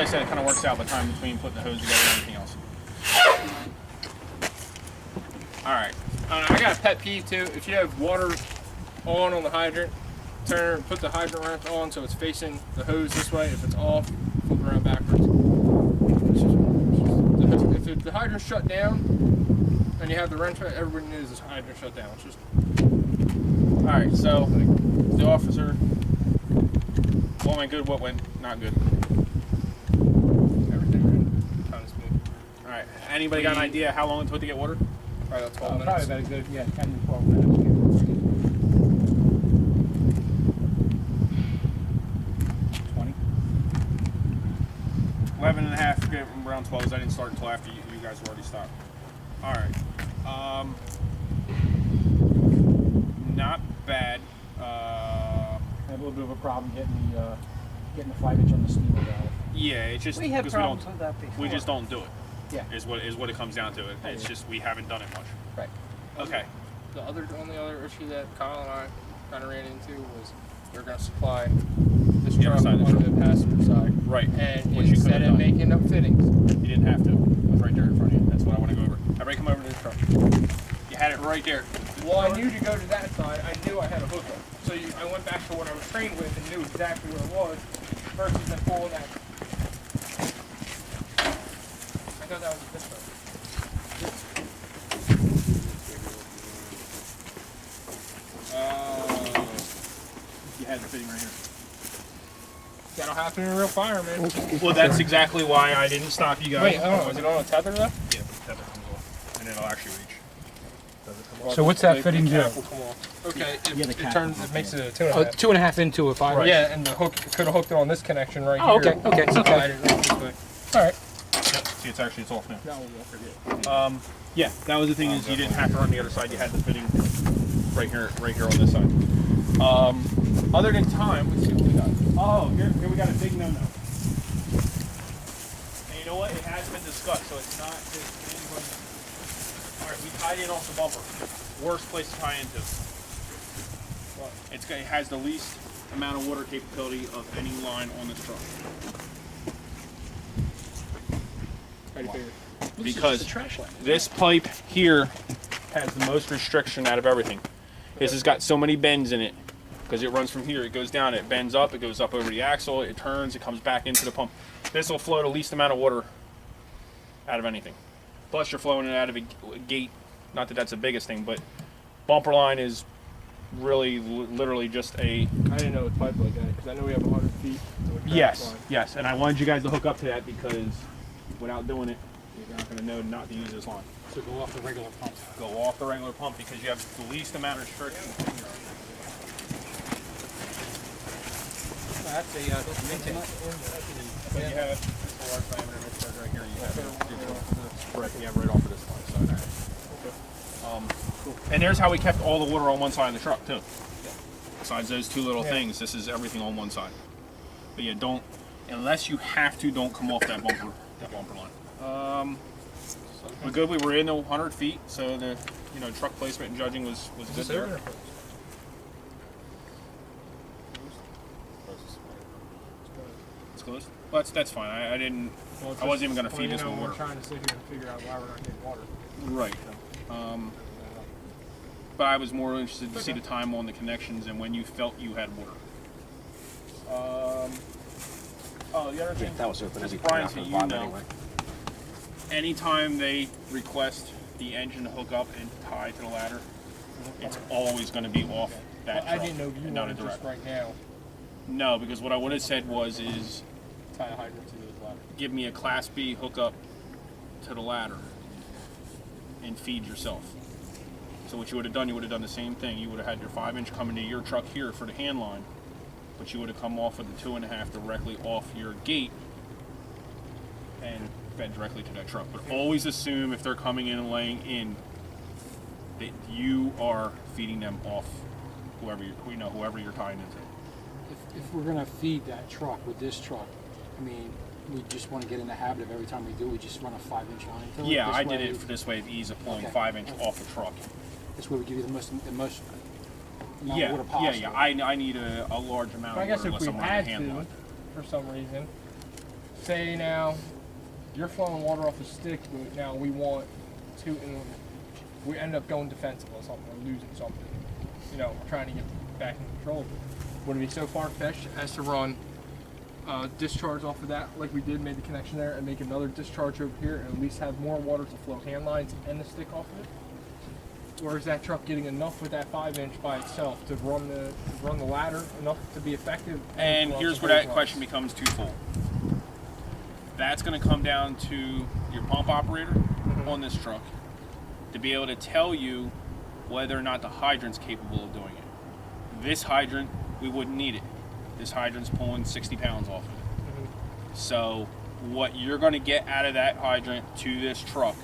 said, it kind of works out the time between putting the hose together and everything else. All right. I got a pet peeve too. If you have water on the hydrant, put the hydrant wrench on so it's facing the hose this way. If it's off, flip it around backwards. If the hydrant's shut down and you have the wrench, everybody knows this hydrant shut down. It's just all right. So the officer, what went good, what went not good. Everything ran kind of smooth. All right. Anybody got an idea how long it took to get water? Probably about 12 minutes. Probably about a good 10 to 12 minutes. 20. 11 and a half, around 12. I didn't start until after you guys already stopped. All right. Not bad. I had a little bit of a problem getting the 5-inch on the steamer valve. Yeah, it's just We had because problems with that before. we just don't do it. Yeah. Is what it comes down to. It's just we haven't done it much. Right. Okay. The only other issue that Kyle and I kind of ran into was they're going to supply this The truck other side of the on truck. the passenger side. Right. And Which you instead could've of done. making up fittings, You didn't have to. It was right there in front of you. That's what I want to go over. Everybody come over to this truck. You had it right there. well, I knew to go to that side. I knew I had a hookup. So I went back to what I was trained with and knew exactly where it was versus them pulling that. I thought that was a difference. You had the fitting right here. That'll happen in a real fire, man. Well, that's exactly why I didn't stop you guys. Wait, oh, is it on a tether though? Yeah, tether comes off, and it'll actually reach. So what's that fitting do? Cap will come off. Okay, Yeah, the cap will it makes it a 2.5. Oh, 2.5 into a 5. Right. Yeah, and the hook could have hooked it on this connection right Oh, here. okay, okay, okay. Slide it right this way. All right. Yep. See, it's off now. Yeah, that was the thing is you didn't have to run the other side. You had the fitting right here on this side. Other than time, let's see what we got. Oh, here we got a big no-no. And you know what? It has been discussed, so it's not just anybody. All right, we tied in off the bumper. Worst place to tie into. It has the least amount of water capability of any line on this truck. How do you figure? Because this pipe here has the most restriction out of everything. This has got so many bends in it because it runs from here, it goes down, it bends up, it goes up over the axle, it turns, it comes back into the pump. This will flow the least amount of water out of anything. Plus you're flowing it out of a gate, not that that's the biggest thing, but bumper line is really literally just a... I didn't know it was pipe like that because I know we have 100 feet. Yes, and I wanted you guys to hook up to that because without doing it, you're not going to know not to use this line. So go off the regular pump. Go off the regular pump because you have the least amount of restriction. That's a intake. So you have this large diameter mixer right here. You have right off of this side. And there's how we kept all the water on one side of the truck too. Besides those two little things, this is everything on one side. But yeah, don't unless you have to, don't come off that bumper line. We're good. We were in the 100 feet, so the truck placement and judging was good there. It's closed. Well, that's fine. I didn't. I wasn't even going to feed this with water. We're trying to sit here and figure out why we're not getting water. Right. But I was more interested to see the time on the connections and when you felt you had water. Oh, the other thing. That was open. Just Brian, so you know. Anytime they request the engine to hook up and tie to the ladder, it's always going to be off that truck. I didn't know you not wanted a just direct. right now No, because what I would have said is tie a hydrant to this ladder. give me a Class B hookup to the ladder and feed yourself. So what you would have done the same thing. You would have had your 5-inch coming to your truck here for the hand line, but you would have come off with the 2.5 directly off your gate and fed directly to that truck. But always assume if they're coming in and laying in that you are feeding them off whoever you're tying into. If we're going to feed that truck with this truck, I mean, we just want to get in the habit of every time we do, we just run a 5-inch line to it. Yeah, This I did way- it for this way of ease of pulling Okay. 5-inch off the truck. This way we give you the most amount Yeah, of water possible. I need a large amount But I of guess water if unless we I'm running had a hand to, line. for some reason, say now you're flowing water off a stick, but now we want to, and we end up going defensive on something or losing something. You know, trying to get back in control. Would it be so far-fetched as to run discharge off of that, like we did, made the connection there, and make another discharge over here, and at least have more water to flow hand lines and the stick off of it? Or is that truck getting enough with that 5-inch by itself to run the ladder enough to be effective? And here's where that question becomes twofold. That's going to come down to your pump operator on this truck to be able to tell you whether or not the hydrant's capable of doing it. This hydrant, we wouldn't need it. This hydrant's pulling 60 pounds off of it. So what you're going to get out of that hydrant to this truck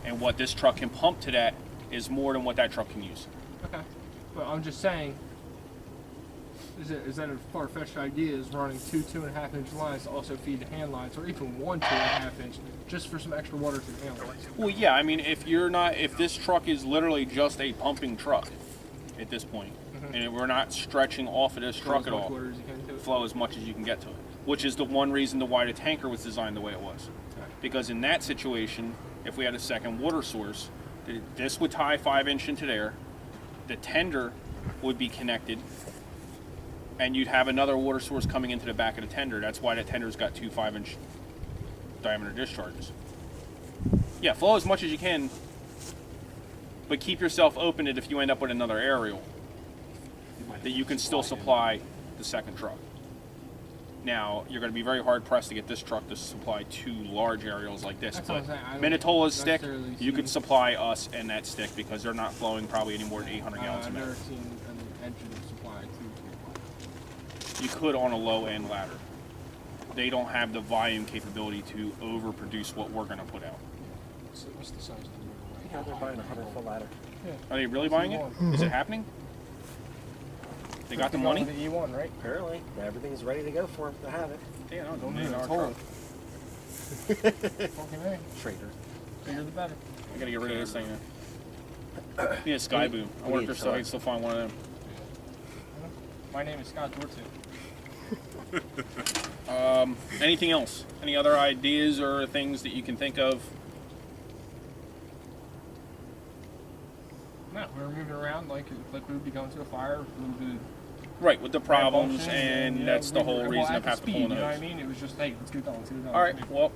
and what this truck can pump to that is more than what that truck can use. Okay. But I'm just saying, is that a far-fetched idea, is running 2.5 inch lines to also feed the hand lines, or even 1 2.5 inch, just for some extra water to the hand lines? Well, yeah, I mean, if this truck is literally just a pumping truck at this point, and we're not stretching off of this truck at all, flow as much as you can get to it, which is the one reason why the tanker was designed the way it was. Because in that situation, if we had a second water source, this would tie 5-inch into there, the tender would be connected, and you'd have another water source coming into the back of the tender. That's why that tender's got 2 5-inch diameter discharges. Yeah, flow as much as you can, but keep yourself open that if you end up with another aerial, that you can still supply the second truck. Now, you're going to be very hard pressed to get this truck to supply 2 large aerials like this. That's but what I'm saying. Minnetonka's stick, necessarily you see- could supply us and that stick because they're not flowing probably any more than 800 gallons a I've minute. never seen an engine supply 2 You could on a low-end ladder. They don't have the volume capability to overproduce what we're going to put out. What's the size of the motor? Yeah, they're buying a 100-foot ladder. Are they really buying it? Is it happening? They got the money? The E1, right? Apparently, everything's ready to go for them to have it. Yeah, no, Don't $1 need million a truck. toll. Fucking A. Trader. Bigger the better. I gotta get rid of this thing now. Need a sky boom. I wonder if I can still find one of them. My name is Scott Dortu. Anything else? Any other ideas or things that you can think of? No, we were moving around like we would be going to a fire. We would Right, with the problems, malfunction, and you know, that's the we whole were- reason well, of at the having to pull speed, in the you know what I hose. mean? It was just, hey, let's get it done, let's get it done. All right, well,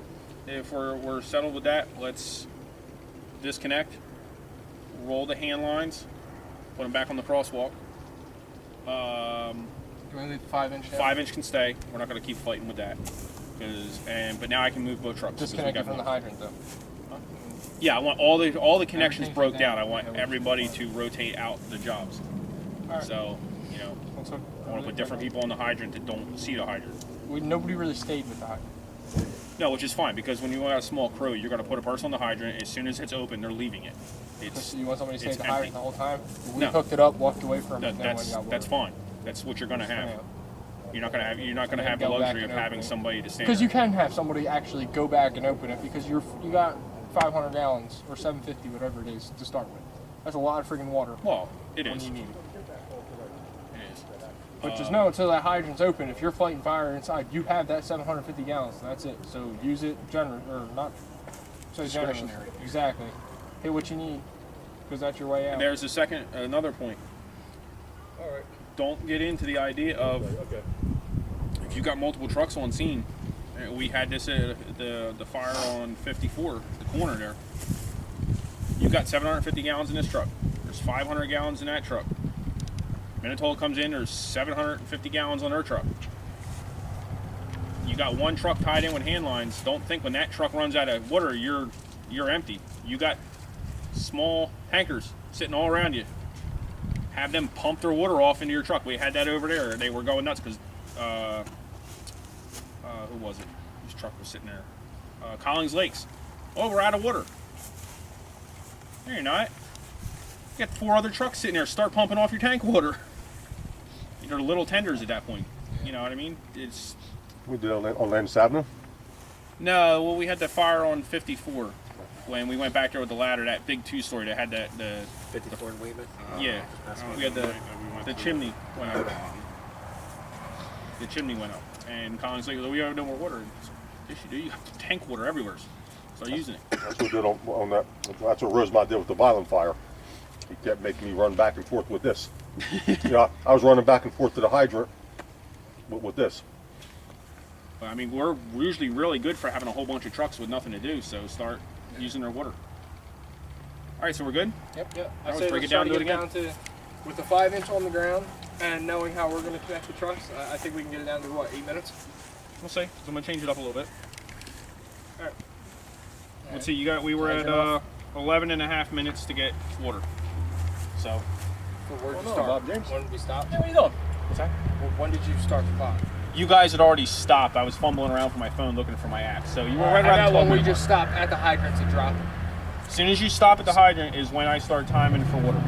if we're settled with that, let's disconnect, roll the hand lines, put them back on the crosswalk. You want to leave the 5-inch down? 5-inch can stay. We're not going to keep fighting with that. But now I can move both trucks. because we Disconnect it got from the one. hydrant, though. Yeah, I want all the connections Everything's broke like down. that. I want Okay, everybody to rotate out the jobs. All right. So, you know, Let's hook- I want to put different people on the hydrant that don't see the hydrant. Nobody really stayed with that. No, which is fine because when you got a small crew, you're going to put a person on the hydrant. As soon as it's open, they're leaving it. It's You want somebody to stay it's at the hydrant empty. the whole time? We No. hooked it up, walked away from it, that, then when you got that's water. fine. That's what you're going to have. Yeah. You're not going to have the Go back luxury of and having open it. somebody to stand. Because you there. can have somebody actually go back and open it because you got 500 gallons or 750, whatever it is, to start with. That's a lot of freaking water Well, it when is. you need it. It is. But just know until that hydrant's open, if you're fighting fire inside, you have that 750 gallons. That's it. So use it or not. So Discretionary. Exactly. Hit what you need because that's your way out. And there's another point. All right. Don't get into the idea of if you got multiple trucks on scene. We had this at the fire on 54, the corner there. You got 750 gallons in this truck. There's 500 gallons in that truck. Minnetonka comes in, there's 750 gallons on her truck. You got one truck tied in with hand lines. Don't think when that truck runs out of water, you're empty. You got small tankers sitting all around you. Have them pump their water off into your truck. We had that over there. They were going nuts because who was it? Whose truck was sitting there? Collins Lakes. Oh, we're out of water. No, you're not. You got 4 other trucks sitting there. Start pumping off your tank water. They're little tenders at that point. You know what I mean? It's We did on Landis Avenue. no. Well, we had the fire on 54 when we went back there with the ladder. That big 2-story that had the 54 in Weymouth. yeah. That's We had the chimney went up. The chimney went up, and Collins Lake, we have no more water. Yes, you do. You have tank water everywhere. Start using it. That's what we did on that. That's what Rosemont did with the violent fire. He kept making me run back and forth with this. I was running back and forth to the hydrant with this. But, I mean, we're usually really good for having a whole bunch of trucks with nothing to do, so start using their water. All right, so we're good? Yep. I I was say break let's it down, try to do it get again. down to, with the 5-inch on the ground and knowing how we're going to connect the trucks, I think we can get it down to what, 8 minutes? We'll see. So I'm gonna change it up a little bit. All right. Let's see. We were Measure at off. 11 and a half minutes to get water. So So where did you no, start? Bob James. When did we stop? what are you doing? What's that? When did you start the clock? You guys had already stopped. I was fumbling around for my phone looking for my app. So you were right How around about the 12 when we minute just mark. stopped at the hydrant to drop it? As soon as you stop at the hydrant is when I start timing for water.